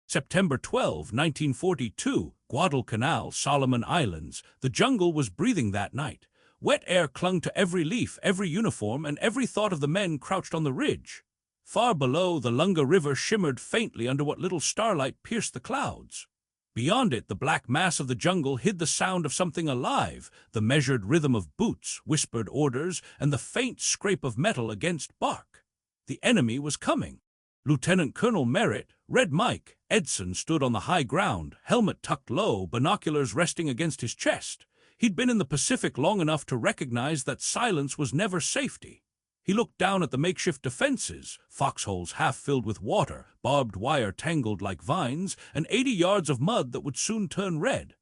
September 12, 1942, Guadalcanal, Solomon Islands. The jungle was breathing that night. Wet air clung to every leaf, every uniform, and every thought of the men crouched on the ridge. Far below, the Lunga River shimmered faintly under what little starlight pierced the clouds. Beyond it, the black mass of the jungle hid the sound of something alive, the measured rhythm of boots, whispered orders, and the faint scrape of metal against bark. The enemy was coming. Lieutenant Colonel Merritt, Red Mike, Edson stood on the high ground, helmet tucked low, binoculars resting against his chest. He'd been in the Pacific long enough to recognize that silence was never safety. He looked down at the makeshift defenses, foxholes half filled with water, barbed wire tangled like vines, and 80 yards of mud that would soon turn red.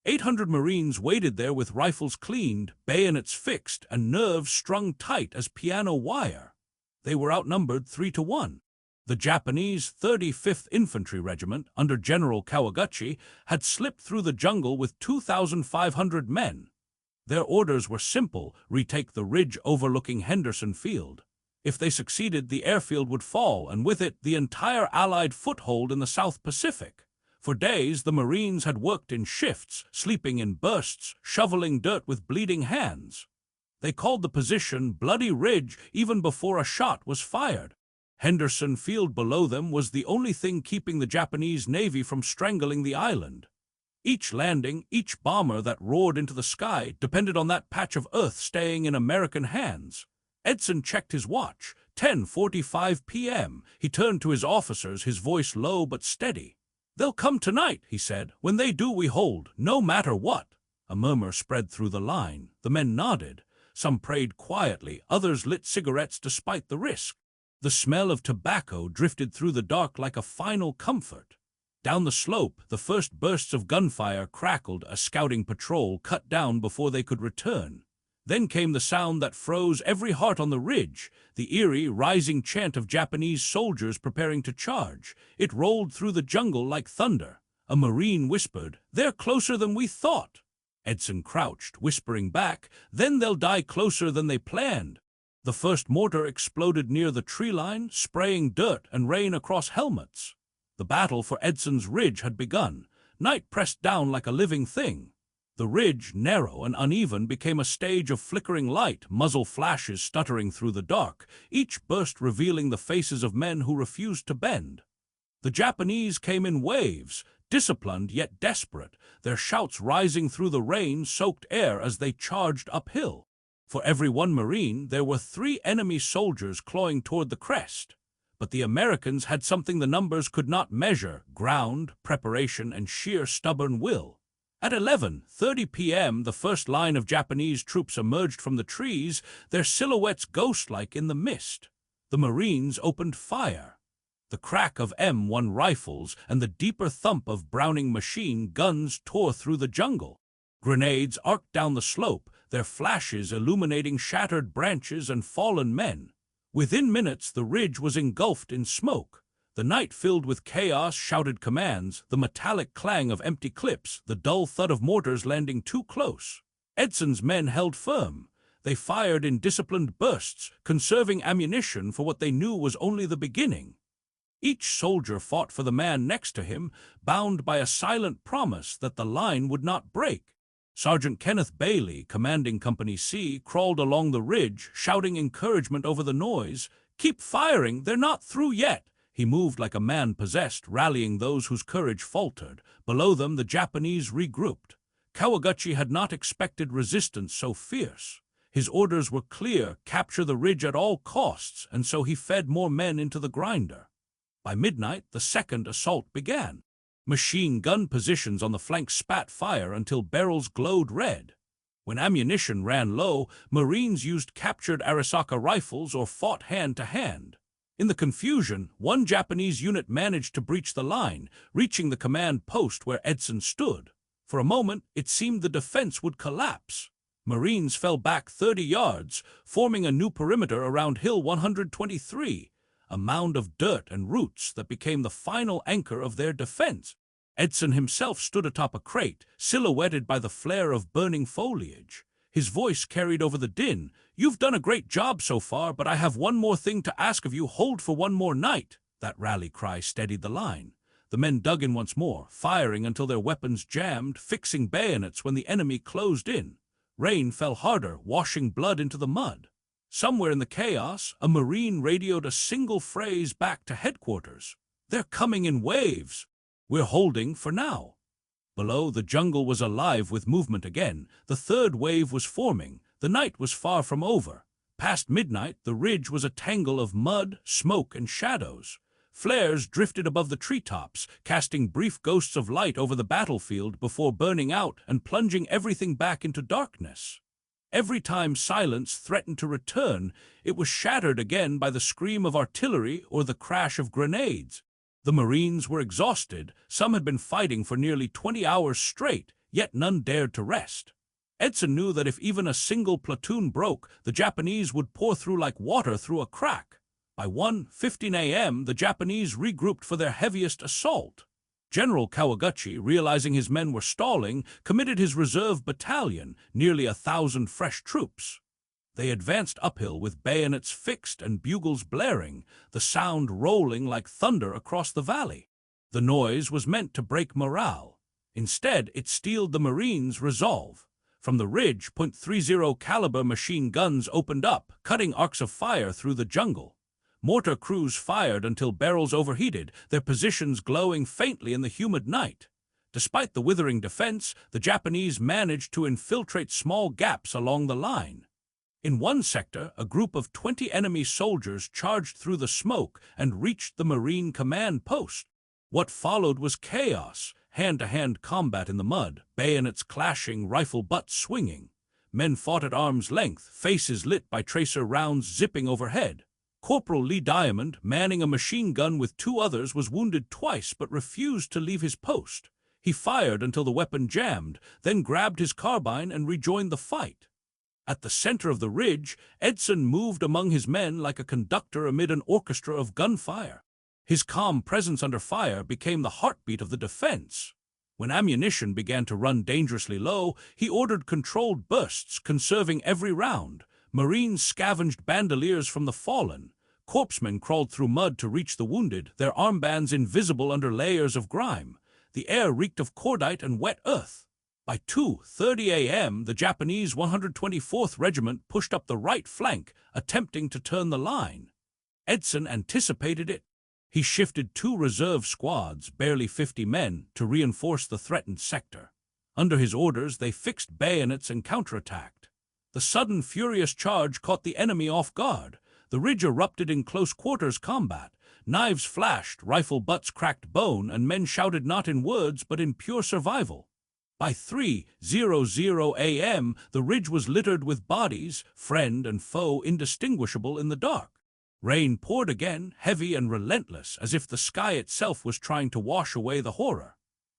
800 Marines waited there with rifles cleaned, bayonets fixed, and nerves strung tight as piano wire. They were outnumbered 3-1. The Japanese 35th Infantry Regiment, under General Kawaguchi, had slipped through the jungle with 2,500 men. Their orders were simple: retake the ridge overlooking Henderson Field. If they succeeded, the airfield would fall, and with it, the entire Allied foothold in the South Pacific. For days, the Marines had worked in shifts, sleeping in bursts, shoveling dirt with bleeding hands. They called the position Bloody Ridge even before a shot was fired. Henderson Field below them was the only thing keeping the Japanese Navy from strangling the island. Each landing, each bomber that roared into the sky depended on that patch of earth staying in American hands. Edson checked his watch. 10:45 p.m. He turned to his officers, his voice low but steady. "They'll come tonight," he said. "When they do, we hold, no matter what." A murmur spread through the line. The men nodded. Some prayed quietly, others lit cigarettes despite the risk. The smell of tobacco drifted through the dark like a final comfort. Down the slope, the first bursts of gunfire crackled, a scouting patrol cut down before they could return. Then came the sound that froze every heart on the ridge, the eerie, rising chant of Japanese soldiers preparing to charge. It rolled through the jungle like thunder. A Marine whispered, "They're closer than we thought." Edson crouched, whispering back, "Then they'll die closer than they planned." The first mortar exploded near the tree line, spraying dirt and rain across helmets. The battle for Edson's Ridge had begun. Night pressed down like a living thing. The ridge, narrow and uneven, became a stage of flickering light, muzzle flashes stuttering through the dark, each burst revealing the faces of men who refused to bend. The Japanese came in waves, disciplined yet desperate, their shouts rising through the rain-soaked air as they charged uphill. For every one Marine, there were 3 enemy soldiers clawing toward the crest. But the Americans had something the numbers could not measure: ground, preparation, and sheer stubborn will. At 11:30 p.m., the first line of Japanese troops emerged from the trees, their silhouettes ghost-like in the mist. The Marines opened fire. The crack of M1 rifles and the deeper thump of Browning machine guns tore through the jungle. Grenades arced down the slope, their flashes illuminating shattered branches and fallen men. Within minutes, the ridge was engulfed in smoke. The night filled with chaos, shouted commands, the metallic clang of empty clips, the dull thud of mortars landing too close. Edson's men held firm. They fired in disciplined bursts, conserving ammunition for what they knew was only the beginning. Each soldier fought for the man next to him, bound by a silent promise that the line would not break. Sergeant Kenneth Bailey, commanding Company C, crawled along the ridge, shouting encouragement over the noise. "Keep firing, they're not through yet." He moved like a man possessed, rallying those whose courage faltered. Below them, the Japanese regrouped. Kawaguchi had not expected resistance so fierce. His orders were clear: capture the ridge at all costs, and so he fed more men into the grinder. By midnight, the second assault began. Machine gun positions on the flank spat fire until barrels glowed red. When ammunition ran low, Marines used captured Arisaka rifles or fought hand to hand. In the confusion, one Japanese unit managed to breach the line, reaching the command post where Edson stood. For a moment, it seemed the defense would collapse. Marines fell back 30 yards, forming a new perimeter around Hill 123. A mound of dirt and roots that became the final anchor of their defense. Edson himself stood atop a crate, silhouetted by the flare of burning foliage. His voice carried over the din. "You've done a great job so far, but I have one more thing to ask of you. Hold for one more night." That rally cry steadied the line. The The men dug in once more, firing until their weapons jammed, fixing bayonets when the enemy closed in. Rain fell harder, washing blood into the mud. Somewhere in the chaos, a Marine radioed a single phrase back to headquarters. "They're coming in waves. We're holding for now." Below, the jungle was alive with movement again. The third wave was forming. The night was far from over. Past midnight, the ridge was a tangle of mud, smoke, and shadows. Flares drifted above the treetops, casting brief ghosts of light over the battlefield before burning out and plunging everything back into darkness. Every time silence threatened to return, it was shattered again by the scream of artillery or the crash of grenades. The Marines were exhausted. Some had been fighting for nearly 20 hours straight, yet none dared to rest. Edson knew that if even a single platoon broke, the Japanese would pour through like water through a crack. By 1:15 a.m., the Japanese regrouped for their heaviest assault. General Kawaguchi, realizing his men were stalling, committed his reserve battalion, nearly 1,000 fresh troops. They advanced uphill with bayonets fixed and bugles blaring, the sound rolling like thunder across the valley. The noise was meant to break morale. Instead, it steeled the Marines' resolve. From the ridge, .30 caliber machine guns opened up, cutting arcs of fire through the jungle. Mortar crews fired until barrels overheated, their positions glowing faintly in the humid night. Despite the withering defense, the Japanese managed to infiltrate small gaps along the line. In one sector, a group of 20 enemy soldiers charged through the smoke and reached the Marine command post. What followed was chaos, hand-to-hand combat in the mud, bayonets clashing, rifle butts swinging. Men fought at arm's length, faces lit by tracer rounds zipping overhead. Corporal Lee Diamond, manning a machine gun with 2 others, was wounded twice but refused to leave his post. He fired until the weapon jammed, then grabbed his carbine and rejoined the fight. At the center of the ridge, Edson moved among his men like a conductor amid an orchestra of gunfire. His calm presence under fire became the heartbeat of the defense. When ammunition began to run dangerously low, he ordered controlled bursts, conserving every round. Marines scavenged bandoliers from the fallen. Corpsmen crawled through mud to reach the wounded, their armbands invisible under layers of grime. The air reeked of cordite and wet earth. By 2:30 a.m., the Japanese 124th Regiment pushed up the right flank, attempting to turn the line. Edson anticipated it. He shifted 2 reserve squads, barely 50 men, to reinforce the threatened sector. Under his orders, they fixed bayonets and counterattacked. The sudden, furious charge caught the enemy off guard. The ridge erupted in close-quarters combat. Knives flashed, rifle butts cracked bone, and men shouted not in words but in pure survival. By 3:00 a.m., the ridge was littered with bodies, friend and foe indistinguishable in the dark. Rain poured again, heavy and relentless, as if the sky itself was trying to wash away the horror.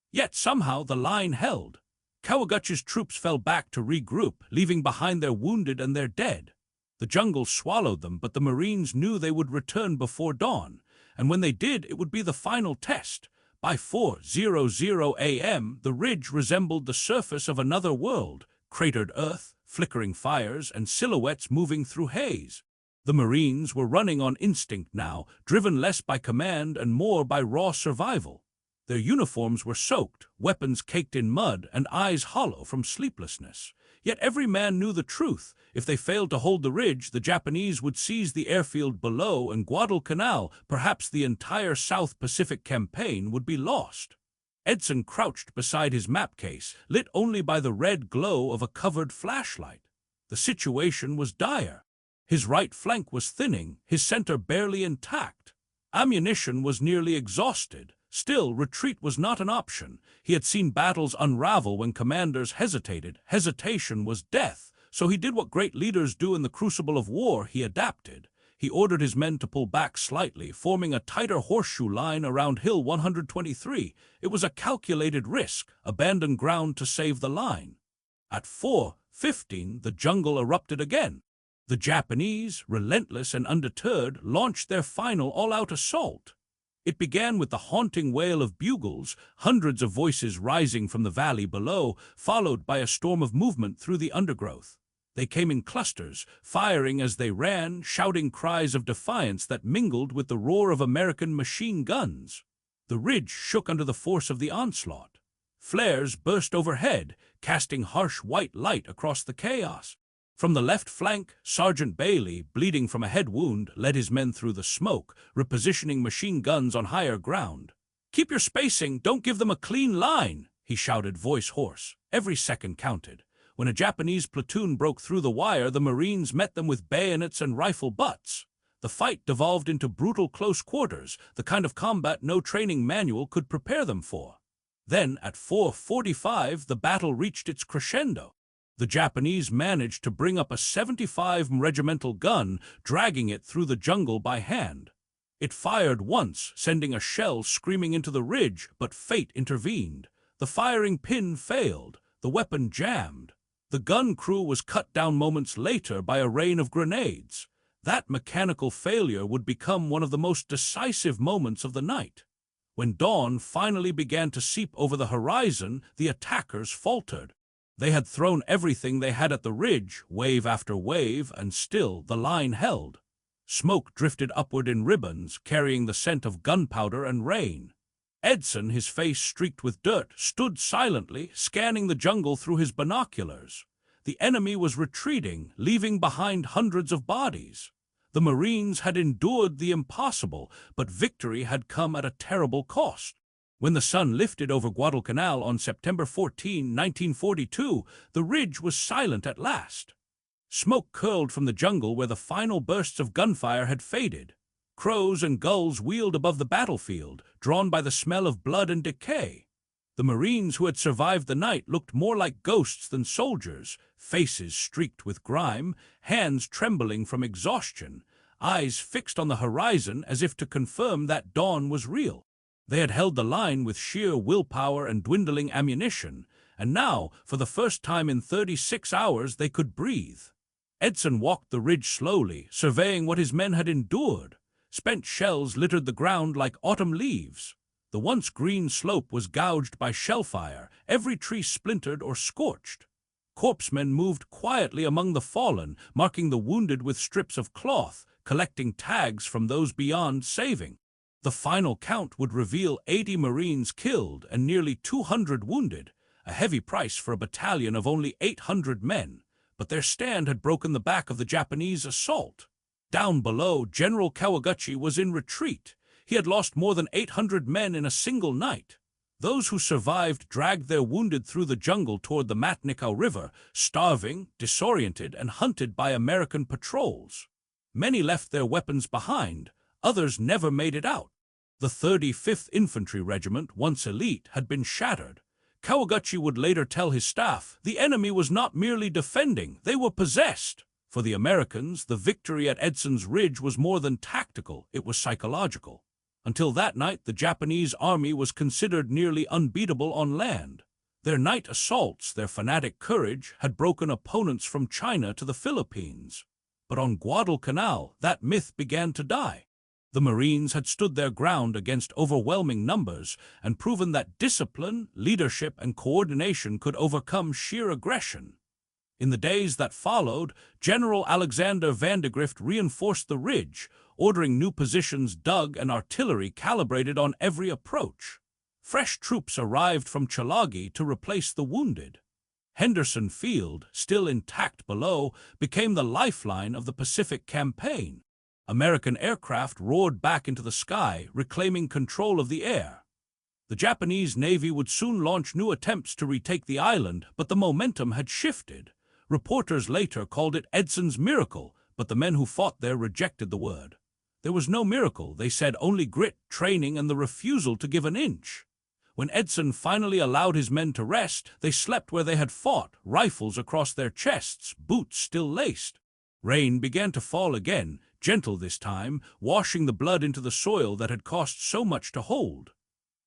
Yet somehow the line held. Kawaguchi's troops fell back to regroup, leaving behind their wounded and their dead. The jungle swallowed them, but the Marines knew they would return before dawn, and when they did, it would be the final test. By 4:00 a.m., the ridge resembled the surface of another world, cratered earth, flickering fires, and silhouettes moving through haze. The Marines were running on instinct now, driven less by command and more by raw survival. Their uniforms were soaked, weapons caked in mud, and eyes hollow from sleeplessness. Yet every man knew the truth. If they failed to hold the ridge, the Japanese would seize the airfield below, and Guadalcanal, perhaps the entire South Pacific campaign, would be lost. Edson crouched beside his map case, lit only by the red glow of a covered flashlight. The situation was dire. His right flank was thinning, his center barely intact. Ammunition was nearly exhausted. Still, retreat was not an option. He had seen battles unravel when commanders hesitated. Hesitation was death. So he did what great leaders do in the crucible of war. He adapted. He ordered his men to pull back slightly, forming a tighter horseshoe line around Hill 123. It was a calculated risk, abandon ground to save the line. At 4:15, the jungle erupted again. The Japanese, relentless and undeterred, launched their final all-out assault. It began with the haunting wail of bugles, hundreds of voices rising from the valley below, followed by a storm of movement through the undergrowth. They came in clusters, firing as they ran, shouting cries of defiance that mingled with the roar of American machine guns. The ridge shook under the force of the onslaught. Flares burst overhead, casting harsh white light across the chaos. From the left flank, Sergeant Bailey, bleeding from a head wound, led his men through the smoke, repositioning machine guns on higher ground. "Keep your spacing, don't give them a clean line," he shouted, voice hoarse. Every second counted. When a Japanese platoon broke through the wire, the Marines met them with bayonets and rifle butts. The fight devolved into brutal close quarters, the kind of combat no training manual could prepare them for. Then, at 4:45, the battle reached its crescendo. The Japanese managed to bring up a 75 regimental gun, dragging it through the jungle by hand. It fired once, sending a shell screaming into the ridge, but fate intervened. The firing pin failed. The weapon jammed. The gun crew was cut down moments later by a rain of grenades. That mechanical failure would become one of the most decisive moments of the night. When dawn finally began to seep over the horizon, the attackers faltered. They had thrown everything they had at the ridge, wave after wave, and still the line held. Smoke drifted upward in ribbons, carrying the scent of gunpowder and rain. Edson, his face streaked with dirt, stood silently, scanning the jungle through his binoculars. The enemy was retreating, leaving behind hundreds of bodies. The Marines had endured the impossible, but victory had come at a terrible cost. When the sun lifted over Guadalcanal on September 14, 1942, the ridge was silent at last. Smoke curled from the jungle where the final bursts of gunfire had faded. Crows and gulls wheeled above the battlefield, drawn by the smell of blood and decay. The Marines who had survived the night looked more like ghosts than soldiers, faces streaked with grime, hands trembling from exhaustion, eyes fixed on the horizon as if to confirm that dawn was real. They had held the line with sheer willpower and dwindling ammunition, and now, for the first time in 36 hours, they could breathe. Edson walked the ridge slowly, surveying what his men had endured. Spent shells littered the ground like autumn leaves. The once green slope was gouged by shellfire, every tree splintered or scorched. Corpsmen moved quietly among the fallen, marking the wounded with strips of cloth, collecting tags from those beyond saving. The final count would reveal 80 Marines killed and nearly 200 wounded, a heavy price for a battalion of only 800 men. But their stand had broken the back of the Japanese assault. Down below, General Kawaguchi was in retreat. He had lost more than 800 men in a single night. Those who survived dragged their wounded through the jungle toward the Matnikau River, starving, disoriented, and hunted by American patrols. Many left their weapons behind. Others never made it out. The 35th Infantry Regiment, once elite, had been shattered. Kawaguchi would later tell his staff, the enemy was not merely defending, they were possessed. For the Americans, the victory at Edson's Ridge was more than tactical, it was psychological. Until that night, the Japanese army was considered nearly unbeatable on land. Their night assaults, their fanatic courage, had broken opponents from China to the Philippines. But on Guadalcanal, that myth began to die. The Marines had stood their ground against overwhelming numbers and proven that discipline, leadership, and coordination could overcome sheer aggression. In the days that followed, General Alexander Vandegrift reinforced the ridge, ordering new positions dug and artillery calibrated on every approach. Fresh troops arrived from Chalagi to replace the wounded. Henderson Field, still intact below, became the lifeline of the Pacific Campaign. American aircraft roared back into the sky, reclaiming control of the air. The Japanese Navy would soon launch new attempts to retake the island, but the momentum had shifted. Reporters later called it Edson's miracle, but the men who fought there rejected the word. There was no miracle, they said, only grit, training, and the refusal to give an inch. When Edson finally allowed his men to rest, they slept where they had fought, rifles across their chests, boots still laced. Rain began to fall again, gentle this time, washing the blood into the soil that had cost so much to hold.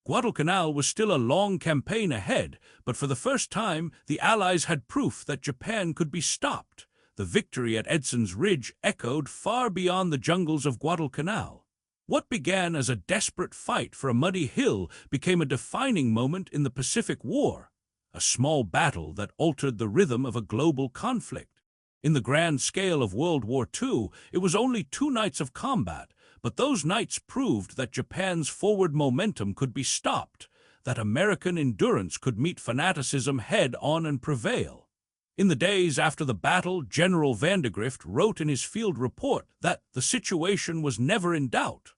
Guadalcanal was still a long campaign ahead, but for the first time, the Allies had proof that Japan could be stopped. The victory at Edson's Ridge echoed far beyond the jungles of Guadalcanal. What began as a desperate fight for a muddy hill became a defining moment in the Pacific War, a small battle that altered the rhythm of a global conflict. In the grand scale of World War II, it was only 2 nights of combat, But those nights proved that Japan's forward momentum could be stopped, that American endurance could meet fanaticism head-on and prevail. In the days after the battle, General Vandegrift wrote in his field report that the situation was never in doubt.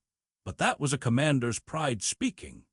But that was a commander's pride speaking.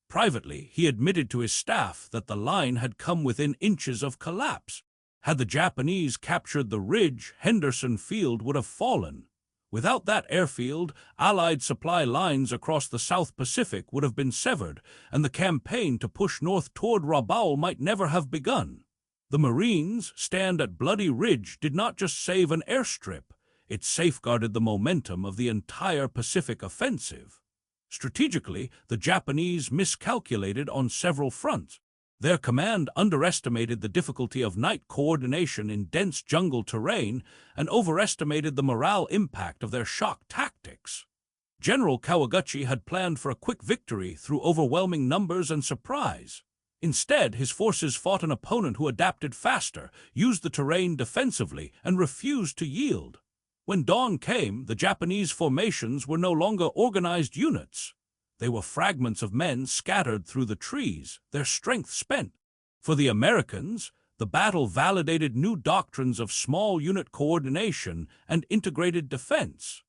Privately, he admitted to his staff that the line had come within inches of collapse. Had the Japanese captured the ridge, Henderson Field would have fallen. Without that airfield, Allied supply lines across the South Pacific would have been severed, and the campaign to push north toward Rabaul might never have begun. The Marines' stand at Bloody Ridge did not just save an airstrip, it safeguarded the momentum of the entire Pacific offensive. Strategically, the Japanese miscalculated on several fronts. Their command underestimated the difficulty of night coordination in dense jungle terrain and overestimated the morale impact of their shock tactics. General Kawaguchi had planned for a quick victory through overwhelming numbers and surprise. Instead, his forces fought an opponent who adapted faster, used the terrain defensively, and refused to yield. When dawn came, the Japanese formations were no longer organized units. They were fragments of men scattered through the trees, their strength spent. For the Americans, the battle validated new doctrines of small unit coordination and integrated defense.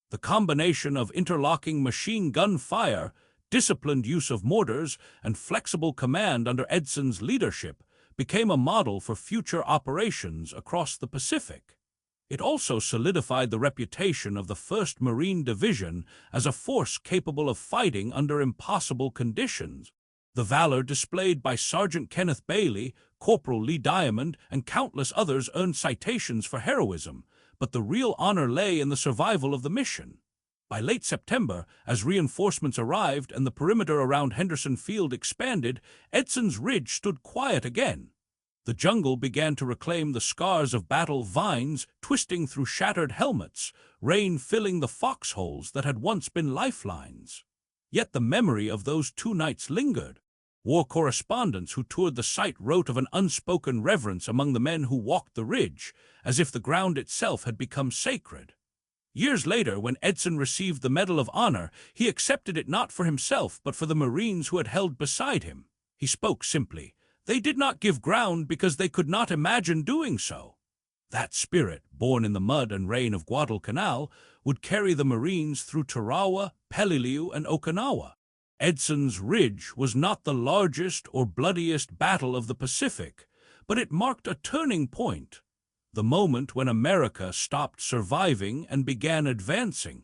The combination of interlocking machine gun fire, disciplined use of mortars, and flexible command under Edson's leadership became a model for future operations across the Pacific. It also solidified the reputation of the 1st Marine Division as a force capable of fighting under impossible conditions. The valor displayed by Sergeant Kenneth Bailey, Corporal Lee Diamond, and countless others earned citations for heroism, but the real honor lay in the survival of the mission. By late September, as reinforcements arrived and the perimeter around Henderson Field expanded, Edson's Ridge stood quiet again. The jungle began to reclaim the scars of battle, vines twisting through shattered helmets, rain filling the foxholes that had once been lifelines. Yet the memory of those 2 nights lingered. War correspondents who toured the site wrote of an unspoken reverence among the men who walked the ridge, as if the ground itself had become sacred. Years later, when Edson received the Medal of Honor, he accepted it not for himself but for the Marines who had held beside him. He spoke simply. They did not give ground because they could not imagine doing so. That spirit, born in the mud and rain of Guadalcanal, would carry the Marines through Tarawa, Peleliu, and Okinawa. Edson's Ridge was not the largest or bloodiest battle of the Pacific, but it marked a turning point, the moment when America stopped surviving and began advancing.